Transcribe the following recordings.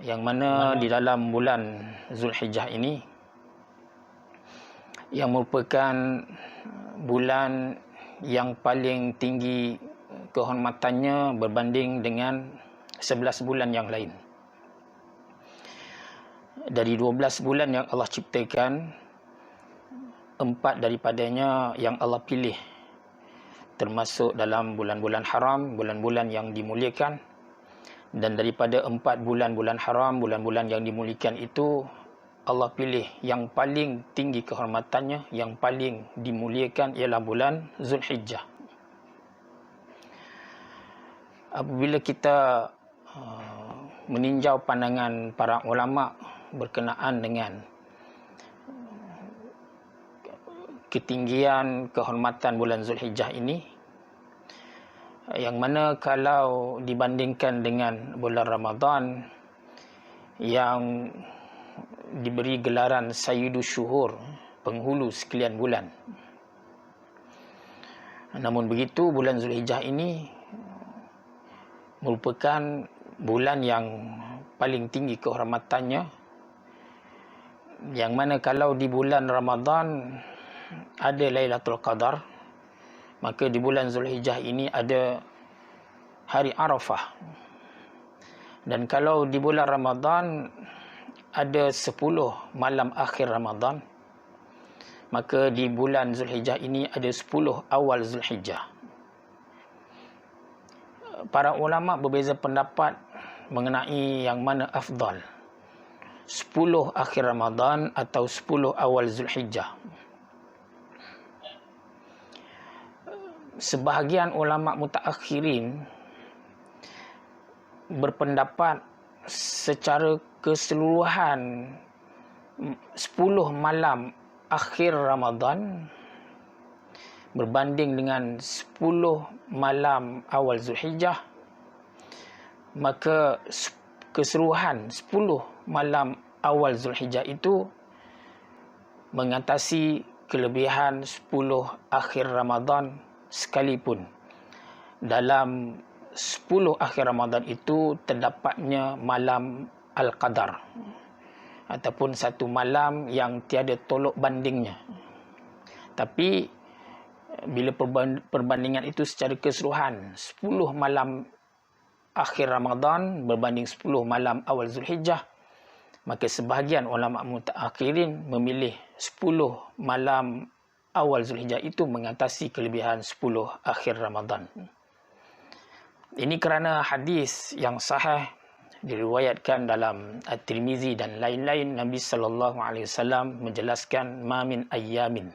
yang mana di dalam bulan Zulhijjah ini yang merupakan bulan yang paling tinggi kehormatannya berbanding dengan 11 bulan yang lain. Dari 12 bulan yang Allah ciptakan, 4 daripadanya yang Allah pilih, termasuk dalam bulan-bulan haram, bulan-bulan yang dimuliakan. Dan daripada 4 bulan-bulan haram, bulan-bulan yang dimuliakan itu, Allah pilih yang paling tinggi kehormatannya, yang paling dimuliakan ialah bulan Zulhijjah. Apabila kita meninjau pandangan para ulama berkenaan dengan ketinggian kehormatan bulan Zulhijjah ini, yang mana kalau dibandingkan dengan bulan Ramadan yang diberi gelaran Sayyidus Syuhur, penghulu sekalian bulan, namun begitu bulan Zulhijjah ini merupakan bulan yang paling tinggi kehormatannya, yang mana kalau di bulan Ramadan ada Lailatul Qadar, maka di bulan Zulhijjah ini ada hari Arafah. Dan kalau di bulan Ramadan ada 10 malam akhir Ramadan, maka di bulan Zulhijjah ini ada 10 awal Zulhijjah. Para ulama berbeza pendapat mengenai yang mana afdal, 10 akhir Ramadan atau 10 awal Zulhijjah. Sebahagian ulama mutaakhirin berpendapat secara keseluruhan 10 malam akhir Ramadan berbanding dengan 10 malam awal Zulhijjah, maka keseluruhan 10 malam awal Zulhijjah itu mengatasi kelebihan 10 akhir Ramadan sekalipun. Dalam 10 akhir Ramadan itu terdapatnya malam Al-Qadar, ataupun satu malam yang tiada tolok bandingnya. Tapi bila perbandingan itu secara keseluruhan 10 malam akhir Ramadan berbanding 10 malam awal Zulhijjah, maka sebahagian ulama mutaakhirin memilih 10 malam awal Zulhijjah itu mengatasi kelebihan 10 akhir Ramadan. Ini kerana hadis yang sahih diriwayatkan dalam At-Tirmizi dan lain-lain, Nabi SAW menjelaskan, ma min ayyamin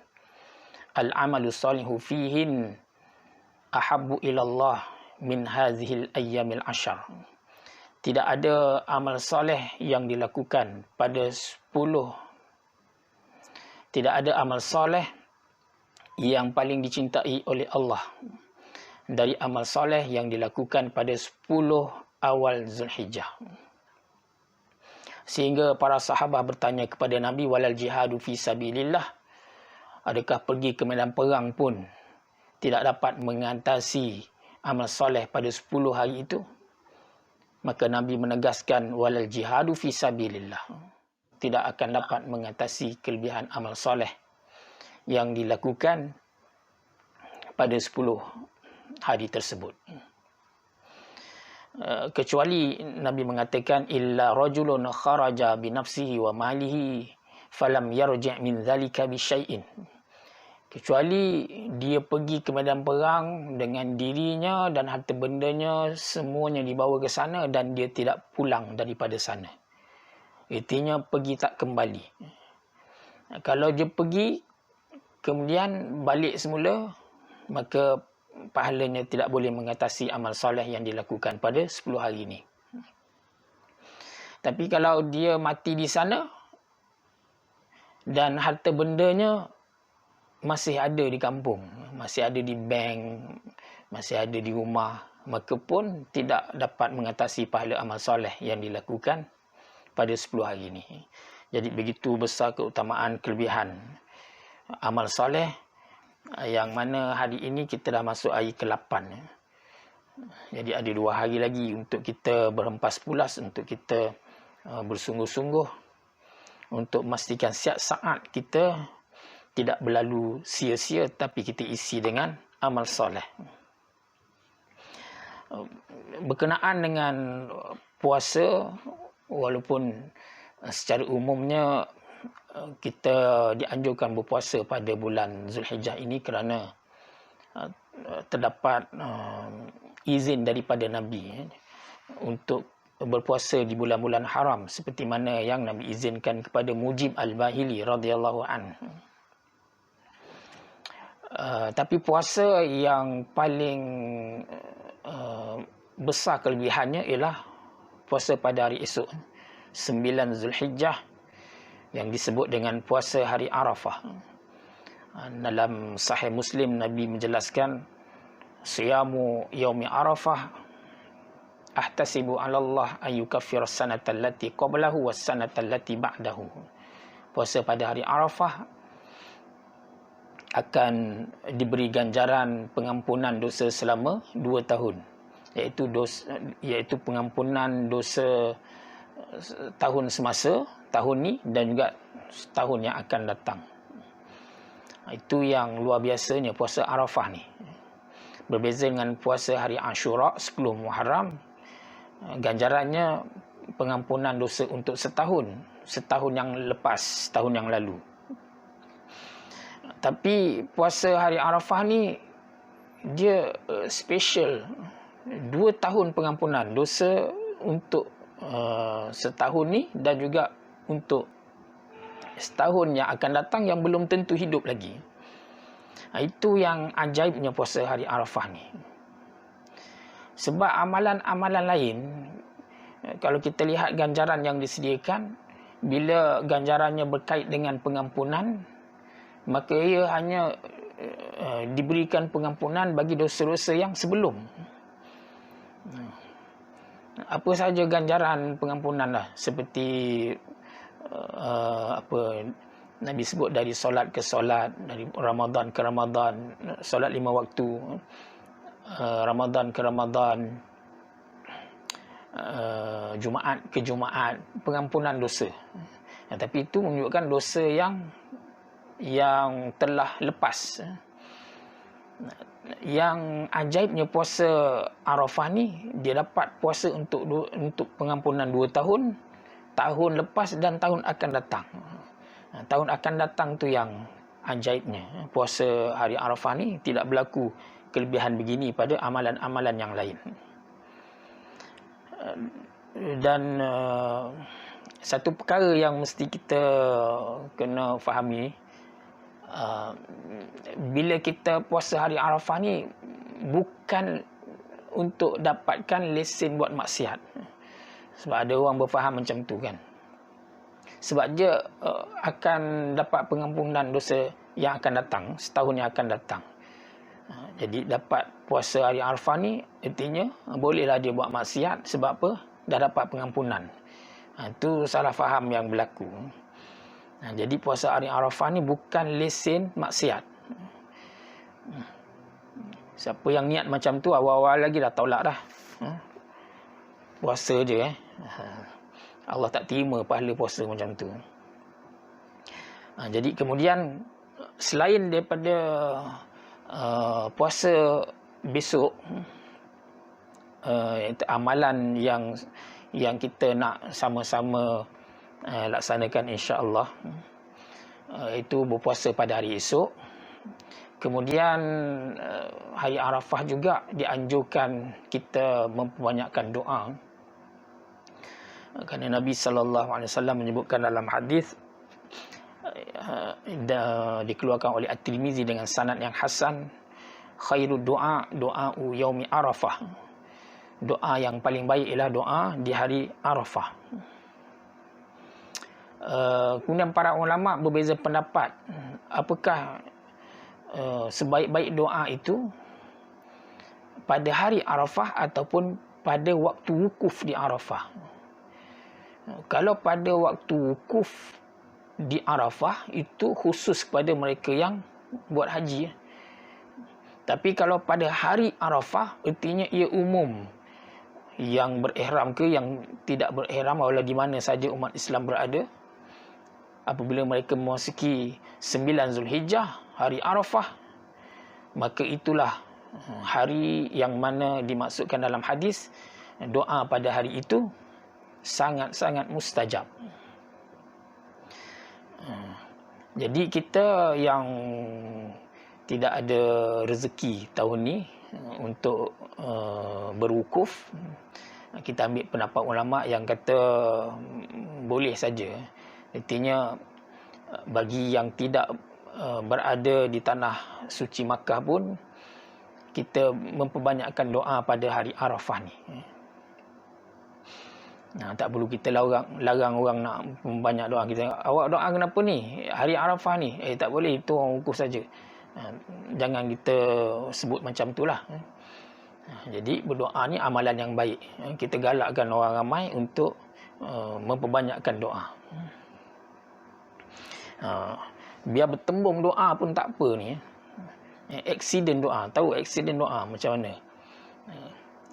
al-amalu salihu fihin ahabbu ilallah min hazihil ayyamil ashar. Tidak ada amal soleh yang dilakukan pada 10. Tidak ada amal soleh yang paling dicintai oleh Allah dari amal soleh yang dilakukan pada 10 awal Zulhijjah. Sehingga para sahabat bertanya kepada Nabi, walal jihadu fi sabilillah, adakah pergi ke medan perang pun tidak dapat mengatasi amal soleh pada 10 hari itu? Maka Nabi menegaskan, walal jihadu fi sabilillah, tidak akan dapat mengatasi kelebihan amal soleh yang dilakukan pada 10 hari tersebut. Kecuali Nabi mengatakan, illa rajulun kharaja bi nafsihi wa malihi falam yarji' min dhalika bi syai'in. Kecuali dia pergi ke medan perang dengan dirinya dan harta bendanya semuanya dibawa ke sana dan dia tidak pulang daripada sana. Artinya pergi tak kembali. Kalau dia pergi kemudian balik semula, maka pahalanya tidak boleh mengatasi amal soleh yang dilakukan pada 10 hari ini. Tapi kalau dia mati di sana dan harta bendanya masih ada di kampung, masih ada di bank, masih ada di rumah, maka pun tidak dapat mengatasi pahala amal soleh yang dilakukan pada 10 hari ini. Jadi begitu besar keutamaan kelebihan amal soleh, yang mana hari ini kita dah masuk hari ke-8. Jadi ada 2 hari lagi untuk kita berhempas pulas, untuk kita bersungguh-sungguh untuk memastikan setiap saat kita tidak berlalu sia-sia, tapi kita isi dengan amal soleh. Berkenaan dengan puasa, walaupun secara umumnya kita dianjurkan berpuasa pada bulan Zulhijjah ini kerana terdapat izin daripada Nabi untuk berpuasa di bulan-bulan haram, seperti mana yang Nabi izinkan kepada Mujib Al-Bahili radhiyallahu anhu. Tapi puasa yang paling besar kelebihannya ialah puasa pada hari esok 9 Zulhijjah, yang disebut dengan puasa hari Arafah. Dalam Sahih Muslim, Nabi menjelaskan, siyamu yaumi Arafah ahtasibu 'ala Allah an yukaffira as-sanata allati qablahu was-sanata allati ba'dahu. Puasa pada hari Arafah akan diberi ganjaran pengampunan dosa selama 2 tahun, iaitu pengampunan dosa tahun semasa, tahun ni, dan juga tahun yang akan datang. Itu yang luar biasanya puasa Arafah ni. Berbeza dengan puasa hari Ashura 10 Muharram, ganjarannya pengampunan dosa untuk setahun yang lepas, tahun yang lalu. Tapi puasa hari Arafah ni dia special, 2 tahun pengampunan dosa untuk setahun ni, dan juga untuk setahun yang akan datang yang belum tentu hidup lagi. Itu yang ajaibnya puasa hari Arafah ni. Sebab amalan-amalan lain, kalau kita lihat ganjaran yang disediakan, bila ganjarannya berkait dengan pengampunan, maka ia hanya diberikan pengampunan bagi dosa-dosa yang sebelum. Apa sahaja ganjaran pengampunan lah, seperti Nabi sebut dari solat ke solat, dari Ramadan ke Ramadan, solat 5 waktu, Ramadan ke Ramadan, Jumaat ke Jumaat, pengampunan dosa. Tapi itu menunjukkan dosa yang telah lepas. Yang ajaibnya puasa Arafah ni, dia dapat puasa untuk pengampunan 2 tahun, tahun lepas dan tahun akan datang. Tahun akan datang tu yang ajaibnya. Puasa hari Arafah ni tidak berlaku kelebihan begini pada amalan-amalan yang lain. Dan satu perkara yang mesti kita kena fahami, bila kita puasa hari Arafah ni bukan untuk dapatkan lesen buat maksiat. Sebab ada orang berfaham macam tu kan. Sebab dia akan dapat pengampunan dosa yang akan datang, setahun yang akan datang. Jadi dapat puasa hari Arafah ni artinya bolehlah dia buat maksiat. Sebab apa? Dah dapat pengampunan. Itu salah faham yang berlaku. Jadi puasa hari Arafah ni bukan lesen maksiat. Siapa yang niat macam tu awal-awal lagi dah tolak dah. Puasa je Allah tak terima pahala puasa macam tu. Jadi kemudian selain daripada puasa besok, amalan yang kita nak sama-sama laksanakan insya-Allah, itu berpuasa pada hari esok. Kemudian hari Arafah juga dianjurkan kita memperbanyakkan doa. Kerana Nabi SAW menyebutkan dalam hadis, dikeluarkan oleh At-Tirmizi dengan sanad yang hasan, khairud doa doa'u yaumi Arafah. Doa yang paling baik ialah doa di hari Arafah. Kemudian para ulama berbeza pendapat, apakah sebaik-baik doa itu pada hari Arafah ataupun pada waktu wukuf di Arafah. Kalau pada waktu wukuf di Arafah itu khusus kepada mereka yang buat haji. Tapi kalau pada hari Arafah artinya ia umum. yang berihram ke yang tidak berihram, walau di mana saja umat Islam berada, apabila mereka memasuki 9 Zulhijjah, hari Arafah, maka itulah hari yang mana dimaksudkan dalam hadis, doa pada hari itu sangat-sangat mustajab. Jadi kita yang tidak ada rezeki tahun ni untuk berwukuf, kita ambil pendapat ulama yang kata boleh saja. Artinya bagi yang tidak berada di tanah suci Makkah pun, kita memperbanyakkan doa pada hari Arafah ni. Tak perlu kita larang orang nak membanyak doa. Kita, awak doa kenapa ni? Hari Arafah ni. Tak boleh, itu orang wukuf saja. Jangan kita sebut macam itulah. Jadi berdoa ni amalan yang baik. Kita galakkan orang ramai untuk memperbanyakkan doa. Biar bertembung doa pun tak apa ni. Accident doa. Tahu accident doa macam mana?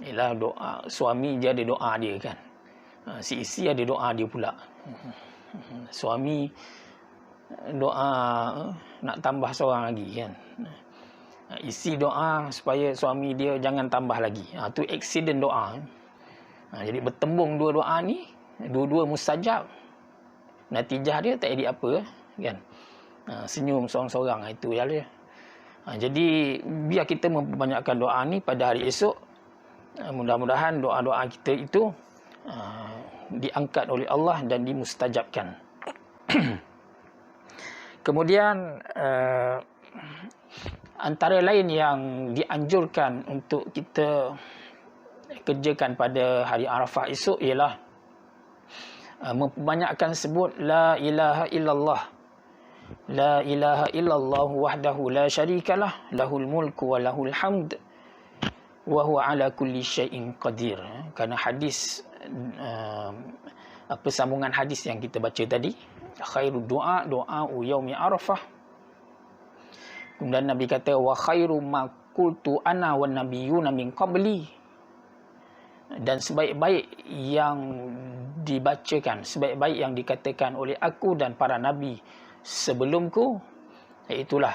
Ialah doa, suami dia ada doa dia kan. Si isteri ada doa dia pula. Suami doa nak tambah seorang lagi kan. Isteri doa supaya suami dia jangan tambah lagi. Tu accident doa. Jadi bertembung dua doa ni, dua-dua mustajab. Natijah dia tak jadi apa kan. Senyum seorang-seorang, itu ya dia. Jadi biar kita memperbanyakkan doa ni pada hari esok. Mudah-mudahan doa-doa kita itu diangkat oleh Allah dan dimustajabkan. Kemudian antara lain yang dianjurkan untuk kita kerjakan pada hari Arafah esok ialah memperbanyakkan sebut la ilaha illallah. La ilaha illallah wahdahu la syarikalah, lahul mulku wa lahul hamd wa huwa ala kulli syai'in qadir. Kerana hadis sambungan hadis yang kita baca tadi, khairu doa yaumi Arafah. Kemudian Nabi kata wa khairu ma qultu ana wan nabiyyuna min qabli. Dan sebaik-baik yang dibacakan, sebaik-baik yang dikatakan oleh aku dan para nabi sebelumku, iaitulah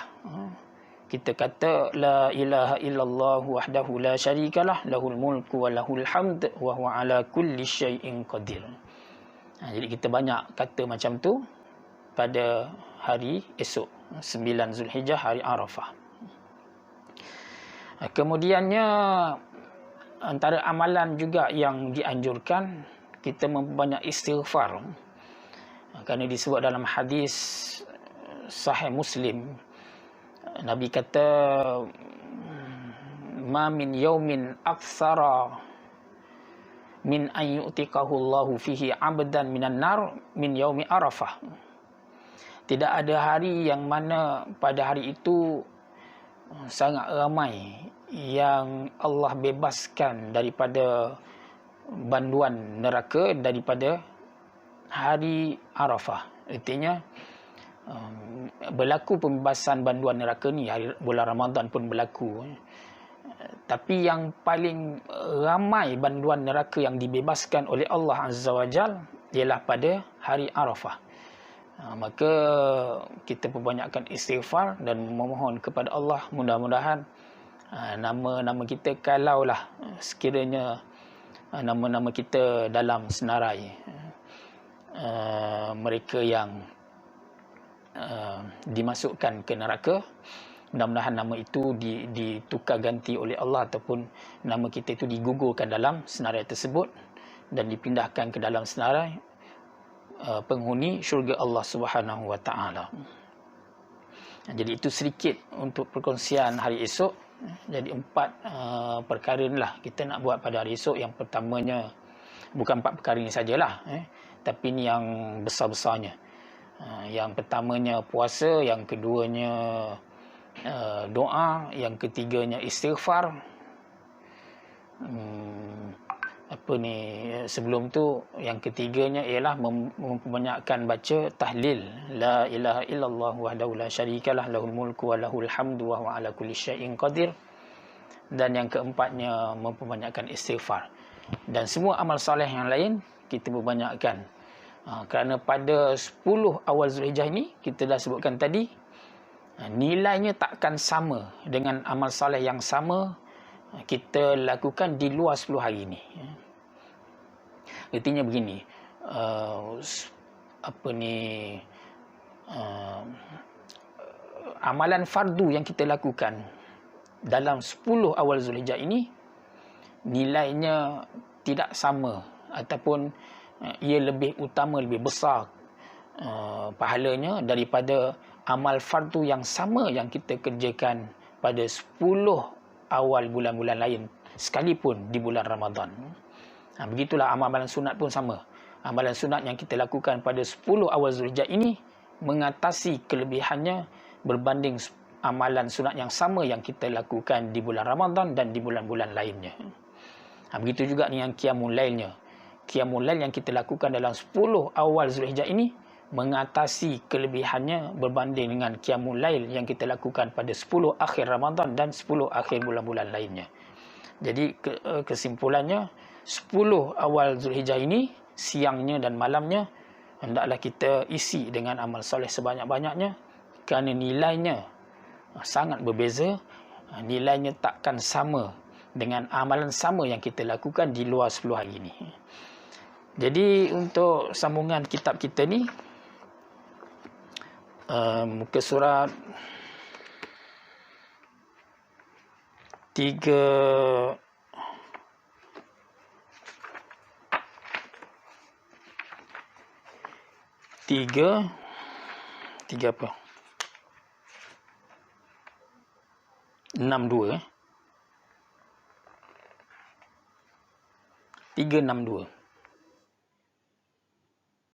kita kata la ilaha illallah wahdahu la syarikalah, lahul mulku wa lahul hamd wa huwa ala kulli syai'in qadir. Jadi kita banyak kata macam tu pada hari esok 9 Zulhijjah, hari Arafah. Kemudiannya antara amalan juga yang dianjurkan, kita memperbanyak istighfar. Kerana disebut dalam hadis Sahih Muslim, Nabi kata ma min yaumin aktsara min an yu'tiqahu Allahu fihi 'abdan minan nar min yaumi Arafah. Tidak ada hari yang mana pada hari itu sangat ramai yang Allah bebaskan daripada banduan neraka daripada hari Arafah. Artinya berlaku pembebasan banduan neraka ni, bulan Ramadan pun berlaku. Tapi yang paling ramai banduan neraka yang dibebaskan oleh Allah Azza wa Jal ialah pada hari Arafah. Maka kita perbanyakkan istighfar dan memohon kepada Allah, mudah-mudahan nama-nama kita, kalaulah sekiranya nama-nama kita dalam senarai mereka yang dimasukkan ke neraka, mudah-mudahan nama itu ditukar ganti oleh Allah, ataupun nama kita itu digugurkan dalam senarai tersebut dan dipindahkan ke dalam senarai penghuni syurga Allah Subhanahu wa taala. Jadi itu sedikit untuk perkongsian hari esok. Jadi 4 perkara inilah kita nak buat pada hari esok. Yang pertamanya, bukan 4 perkara ini sajalah, tapi ini yang besar-besarnya. Yang pertamanya puasa, yang keduanya doa, yang ketiganya istighfar. Sebelum tu yang ketiganya ialah memperbanyakkan baca tahlil la ilaha illallah wahdahu la syarikalah, lahul mulku wa lahul hamdu wa huwa ala kulli syai'in qadir. Dan yang keempatnya memperbanyakkan istighfar. Dan semua amal soleh yang lain kita berbanyakkan. Kerana pada 10 awal Zulhijjah ini, kita dah sebutkan tadi, nilainya takkan sama dengan amal soleh yang sama kita lakukan di luar 10 hari ini. Artinya begini, amalan fardu yang kita lakukan dalam 10 awal Zulhijjah ini nilainya tidak sama, ataupun ia lebih utama, lebih besar pahalanya daripada amal fardu yang sama yang kita kerjakan pada 10 awal bulan-bulan lain sekalipun di bulan Ramadan. Begitulah amalan sunat pun sama. Amalan sunat yang kita lakukan pada 10 awal Zulhijjah ini mengatasi kelebihannya berbanding amalan sunat yang sama yang kita lakukan di bulan Ramadan dan di bulan-bulan lainnya. Begitu juga dengan qiyamul lailnya. Qiyamul lail yang kita lakukan dalam 10 awal Zulhijjah ini mengatasi kelebihannya berbanding dengan qiyamul lail yang kita lakukan pada 10 akhir Ramadan dan 10 akhir bulan-bulan lainnya. Jadi kesimpulannya, 10 awal Zulhijjah ini, siangnya dan malamnya, hendaklah kita isi dengan amal soleh sebanyak-banyaknya, kerana nilainya sangat berbeza. Nilainya takkan sama dengan amalan sama yang kita lakukan di luar 10 hari ini. Jadi untuk sambungan kitab kita ni, muka surat 3 apa? 62. 362.